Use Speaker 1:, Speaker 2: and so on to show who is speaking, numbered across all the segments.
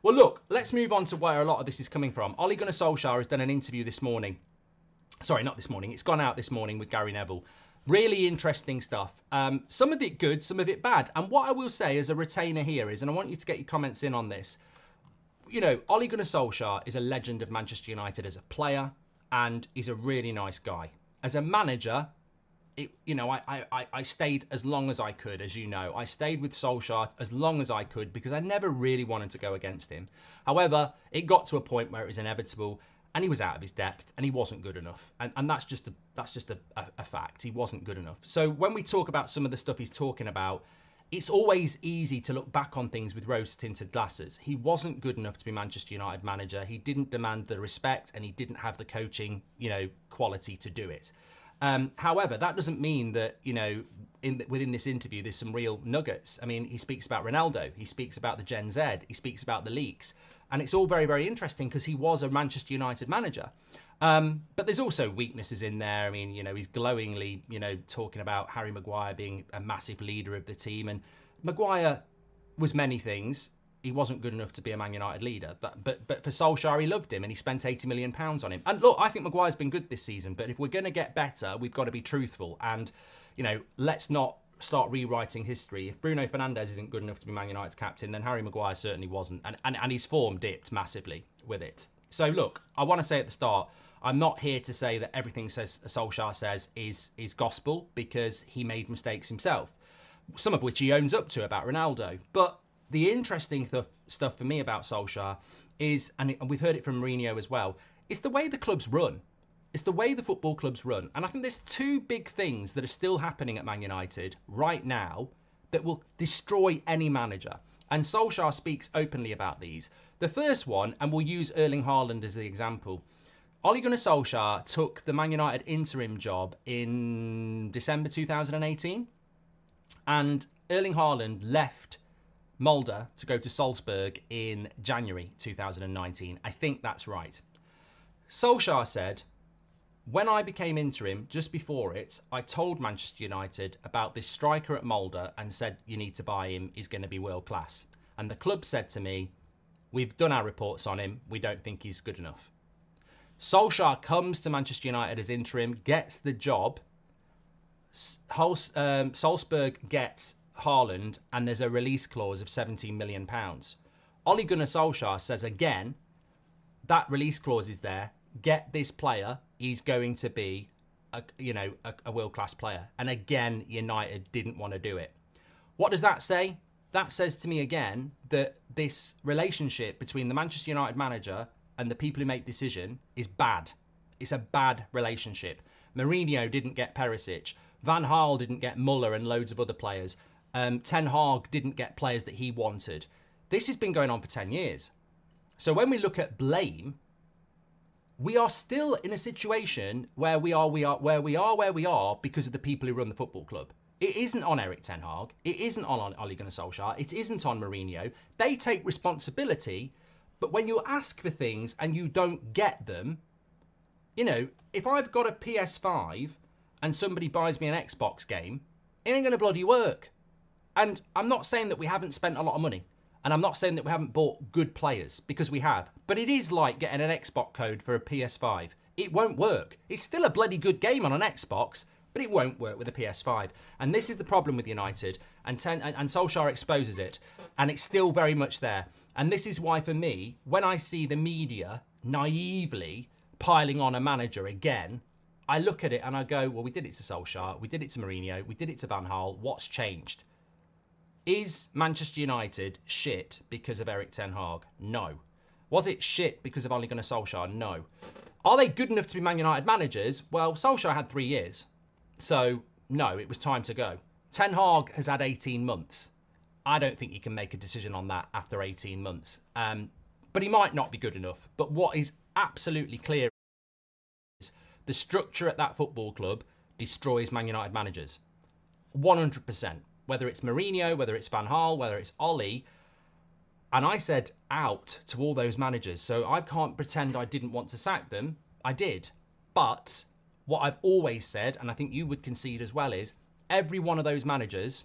Speaker 1: Well, look, let's move on to where a lot of this is coming from. Ole Gunnar Solskjaer has done an interview this morning. Sorry, not this morning. It's gone out this morning with Gary Neville. Really interesting stuff. Some of it good, some of it bad. And what I will say as a retainer here is, and I want you to get your comments in on this, you know, Ole Gunnar Solskjaer is a legend of Manchester United as a player, and he's a really nice guy. As a manager, I stayed as long as I could, as you know. I stayed with Solskjaer as long as I could because I never really wanted to go against him. However, it got to a point where it was inevitable, and he was out of his depth, and he wasn't good enough. And that's just a fact. He wasn't good enough. So when we talk about some of the stuff he's talking about, it's always easy to look back on things with rose-tinted glasses. He wasn't good enough to be Manchester United manager. He didn't demand the respect, and he didn't have the coaching, quality to do it. However, that doesn't mean that, within this interview, there's some real nuggets. I mean, he speaks about Ronaldo. He speaks about the Gen Z. He speaks about the leaks. And it's all very, very interesting because he was a Manchester United manager. But there's also weaknesses in there. I mean, he's glowingly, talking about Harry Maguire being a massive leader of the team. And Maguire was many things. He wasn't good enough to be a Man United leader. But for Solskjaer, he loved him and he spent £80 million on him. And look, I think Maguire's been good this season. But if we're going to get better, we've got to be truthful. And, let's not start rewriting history. If Bruno Fernandes isn't good enough to be Man United's captain, then Harry Maguire certainly wasn't. And his form dipped massively with it. So look, I want to say at the start, I'm not here to say that everything Solskjaer says is gospel, because he made mistakes himself, some of which he owns up to about Ronaldo. But the interesting stuff for me about Solskjaer is, and we've heard it from Mourinho as well, it's the way the clubs run. It's the way the football clubs run. And I think there's two big things that are still happening at Man United right now that will destroy any manager. And Solskjaer speaks openly about these. The first one, and we'll use Erling Haaland as the example. Ole Gunnar Solskjaer took the Man United interim job in December 2018. And Erling Haaland left Mulder to go to Salzburg in January 2019. I think that's right. Solskjaer said, when I became interim, just before it, I told Manchester United about this striker at Mulder and said, you need to buy him, he's going to be world class. And the club said to me, we've done our reports on him, we don't think he's good enough. Solskjaer comes to Manchester United as interim, gets the job. Salzburg gets Haaland, and there's a release clause of £17 million. Ole Gunnar Solskjaer says again, that release clause is there. Get this player, he's going to be a world-class player. And again, United didn't want to do it. What does that say? That says to me again that this relationship between the Manchester United manager and the people who make decision is bad. It's a bad relationship. Mourinho didn't get Perisic. Van Gaal didn't get Muller and loads of other players. Ten Hag didn't get players that he wanted. This has been going on for 10 years. So when we look at blame, we are still in a situation where we are because of the people who run the football club. It isn't on Erik Ten Hag. It isn't on Ole Gunnar Solskjaer. It isn't on Mourinho. They take responsibility, but when you ask for things and you don't get them, if I've got a PS5 and somebody buys me an Xbox game, it ain't going to bloody work. And I'm not saying that we haven't spent a lot of money. And I'm not saying that we haven't bought good players, because we have. But it is like getting an Xbox code for a PS5. It won't work. It's still a bloody good game on an Xbox, but it won't work with a PS5. And this is the problem with United. And Solskjaer exposes it. And it's still very much there. And this is why, for me, when I see the media naively piling on a manager again, I look at it and I go, well, we did it to Solskjaer. We did it to Mourinho. We did it to Van Gaal. What's changed? Is Manchester United shit because of Erik Ten Hag? No. Was it shit because of Ole Gunnar Solskjaer? No. Are they good enough to be Man United managers? Well, Solskjaer had 3 years. So, no, it was time to go. Ten Hag has had 18 months. I don't think you can make a decision on that after 18 months. But he might not be good enough. But what is absolutely clear is the structure at that football club destroys Man United managers. 100%. Whether it's Mourinho, whether it's Van Gaal, whether it's Ole. And I said out to all those managers. So I can't pretend I didn't want to sack them. I did. But what I've always said, and I think you would concede as well, is every one of those managers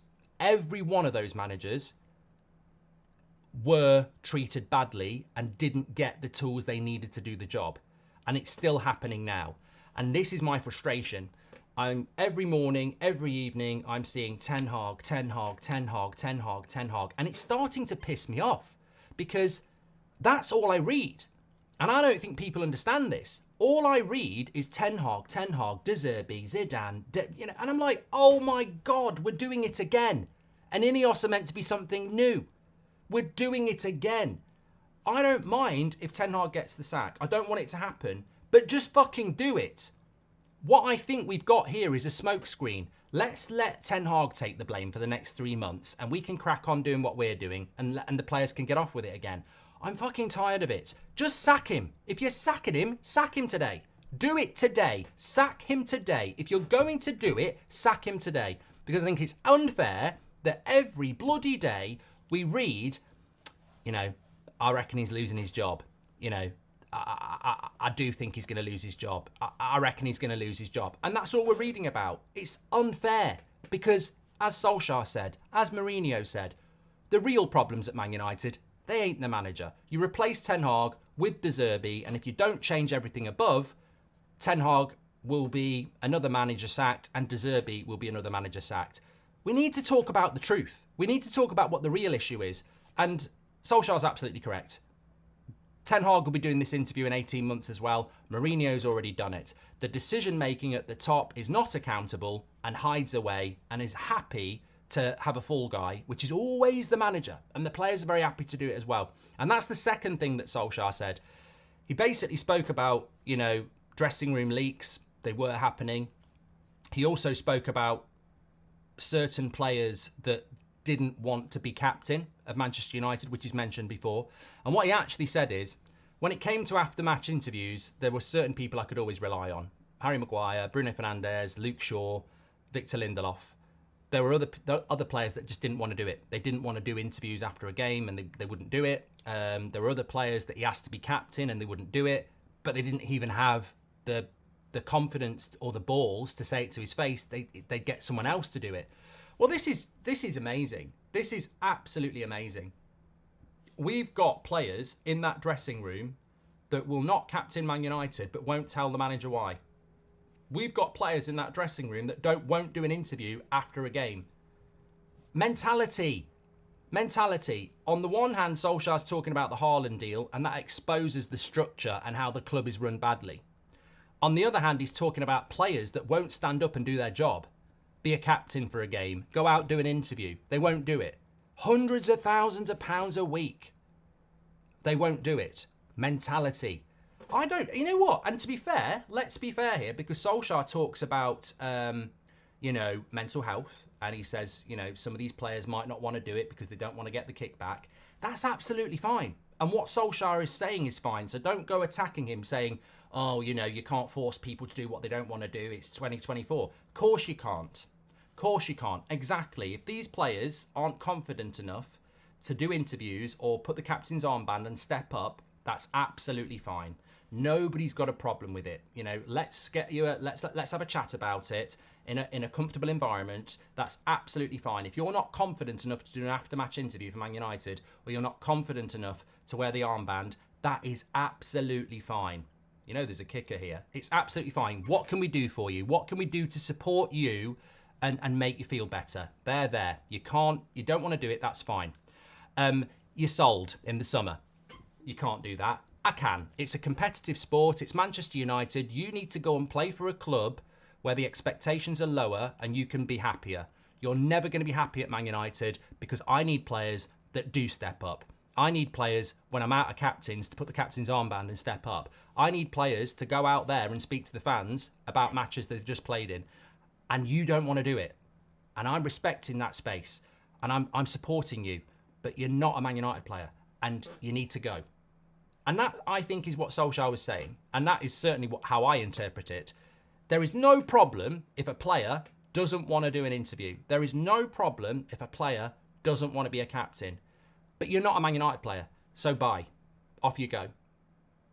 Speaker 1: were treated badly and didn't get the tools they needed to do the job. And it's still happening now. And this is my frustration. Every morning, every evening, I'm seeing Ten Hag, Ten Hag, Ten Hag, Ten Hag, Ten Hag. And it's starting to piss me off because that's all I read. And I don't think people understand this. All I read is Ten Hag, De Zerbi, Zidane, and I'm like, oh my God, we're doing it again. And Ineos are meant to be something new. We're doing it again. I don't mind if Ten Hag gets the sack. I don't want it to happen, but just fucking do it. What I think we've got here is a smokescreen. Let's let Ten Hag take the blame for the next 3 months and we can crack on doing what we're doing and the players can get off with it again. I'm fucking tired of it. Just sack him. If you're sacking him, sack him today. Do it today. Sack him today. If you're going to do it, sack him today. Because I think it's unfair that every bloody day we read, I reckon he's losing his job. I do think he's going to lose his job. I reckon he's going to lose his job. And that's all we're reading about. It's unfair because, as Solskjaer said, as Mourinho said, the real problems at Man United, they ain't the manager. You replace Ten Hag with De Zerbi, and if you don't change everything above, Ten Hag will be another manager sacked and De Zerbi will be another manager sacked. We need to talk about the truth. We need to talk about what the real issue is. And Solskjaer's absolutely correct. Ten Hag will be doing this interview in 18 months as well. Mourinho's already done it. The decision-making at the top is not accountable and hides away and is happy to have a fall guy, which is always the manager. And the players are very happy to do it as well. And that's the second thing that Solskjaer said. He basically spoke about, dressing room leaks. They were happening. He also spoke about certain players that didn't want to be captain of Manchester United, which is mentioned before. And what he actually said is, when it came to after-match interviews, there were certain people I could always rely on. Harry Maguire, Bruno Fernandes, Luke Shaw, Victor Lindelof. There were other players that just didn't want to do it. They didn't want to do interviews after a game and they wouldn't do it. There were other players that he asked to be captain and they wouldn't do it, but they didn't even have the confidence or the balls to say it to his face. They'd get someone else to do it. Well, this is amazing. This is absolutely amazing. We've got players in that dressing room that will not captain Man United but won't tell the manager why. We've got players in that dressing room that won't do an interview after a game. Mentality. On the one hand, Solskjaer's talking about the Haaland deal and that exposes the structure and how the club is run badly. On the other hand, he's talking about players that won't stand up and do their job. Be a captain for a game, go out, do an interview. They won't do it. Hundreds of thousands of pounds a week. They won't do it. Mentality. You know what? And to be fair, let's be fair here, because Solskjaer talks about, mental health. And he says, some of these players might not want to do it because they don't want to get the kickback. That's absolutely fine. And what Solskjaer is saying is fine. So don't go attacking him saying, oh, you can't force people to do what they don't want to do. It's 2024. Of course you can't. Exactly. If these players aren't confident enough to do interviews or put the captain's armband and step up, that's absolutely fine. Nobody's got a problem with it. Let's have a chat about it in a comfortable environment. That's absolutely fine. If you're not confident enough to do an after-match interview for Man United, or you're not confident enough to wear the armband, that is absolutely fine. There's a kicker here. It's absolutely fine. What can we do for you? What can we do to support you and make you feel better? There. You don't want to do it, that's fine. You're sold in the summer. You can't do that. I can. It's a competitive sport. It's Manchester United. You need to go and play for a club where the expectations are lower and you can be happier. You're never going to be happy at Man United because I need players that do step up. I need players, when I'm out of captains, to put the captain's armband and step up. I need players to go out there and speak to the fans about matches they've just played in. And you don't want to do it. And I'm respecting that space. And I'm supporting you. But you're not a Man United player. And you need to go. And that, I think, is what Solskjaer was saying. And that is certainly how I interpret it. There is no problem if a player doesn't want to do an interview. There is no problem if a player doesn't want to be a captain. But you're not a Man United player. So bye. Off you go.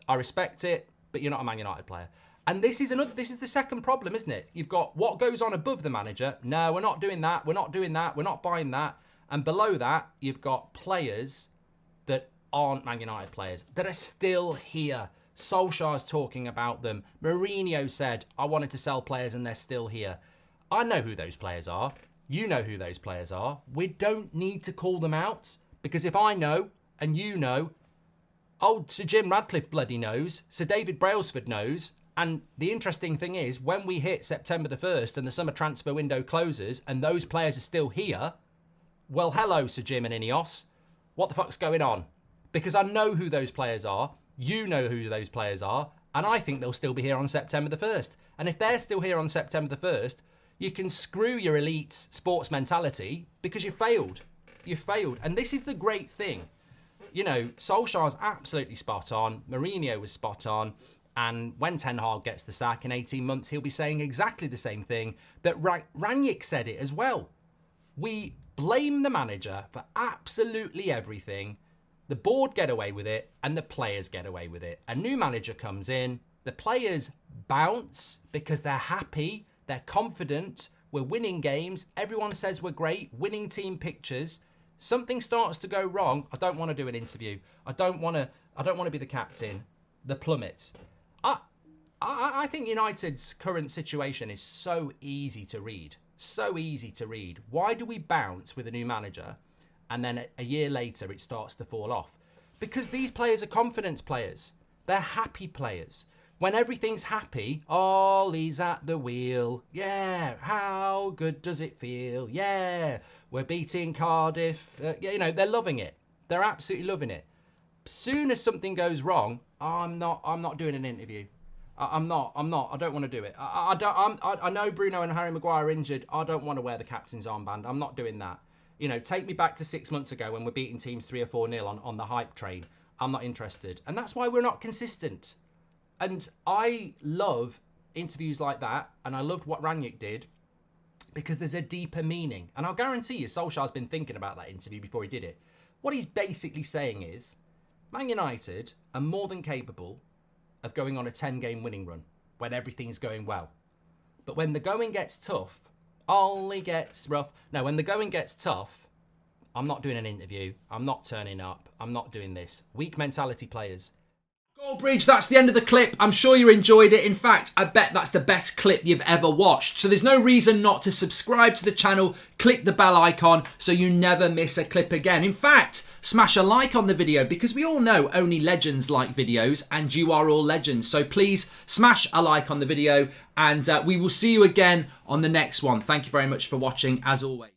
Speaker 1: I respect it, but you're not a Man United player. And this is the second problem, isn't it? You've got what goes on above the manager. No, we're not doing that. We're not doing that. We're not buying that. And below that, you've got players that aren't Man United players, that are still here. Solskjaer's talking about them. Mourinho said, I wanted to sell players and they're still here. I know who those players are. You know who those players are. We don't need to call them out, because if I know and you know, old Sir Jim Radcliffe bloody knows, Sir David Brailsford knows, and the interesting thing is, when we hit September the 1st and the summer transfer window closes and those players are still here, well, hello, Sir Jim and Ineos. What the fuck's going on? Because I know who those players are, you know who those players are, and I think they'll still be here on September the 1st. And if they're still here on September the 1st, you can screw your elite sports mentality because you failed. You failed. And this is the great thing. You know, Solskjaer's absolutely spot on. Mourinho was spot on. And when Ten Hag gets the sack in 18 months, he'll be saying exactly the same thing that Rangnick said it as well. We blame the manager for absolutely everything. The board get away with it and the players get away with it. A new manager comes in. The players bounce because they're happy. They're confident. We're winning games. Everyone says we're great. Winning team pictures. Something starts to go wrong. I don't want to do an interview. I don't want to be the captain. The plummets. I think United's current situation is so easy to read. So easy to read. Why do we bounce with a new manager and then a year later it starts to fall off? Because these players are confidence players. They're happy players. When everything's happy, Ollie's at the wheel. Yeah, how good does it feel? Yeah, we're beating Cardiff. You know, they're loving it. They're absolutely loving it. Soon as something goes wrong, I'm not doing an interview. I'm not. I don't want to do it. I know Bruno and Harry Maguire are injured. I don't want to wear the captain's armband. I'm not doing that. You know, take me back to 6 months ago when we're beating teams 3 or 4-0 on the hype train. I'm not interested. And that's why we're not consistent. And I love interviews like that. And I loved what Rangnick did because there's a deeper meaning. And I'll guarantee you Solskjaer's been thinking about that interview before he did it. What he's basically saying is, Man United are more than capable of going on a 10-game winning run when everything is going well. But when the going gets tough, Ollie gets rough. No, when the going gets tough, I'm not doing an interview. I'm not turning up. I'm not doing this. Weak mentality players. Goldbridge, that's the end of the clip. I'm sure you enjoyed it. In fact, I bet that's the best clip you've ever watched. So there's no reason not to subscribe to the channel. Click the bell icon so you never miss a clip again. In fact, smash a like on the video because we all know only legends like videos and you are all legends. So please smash a like on the video and we will see you again on the next one. Thank you very much for watching as always.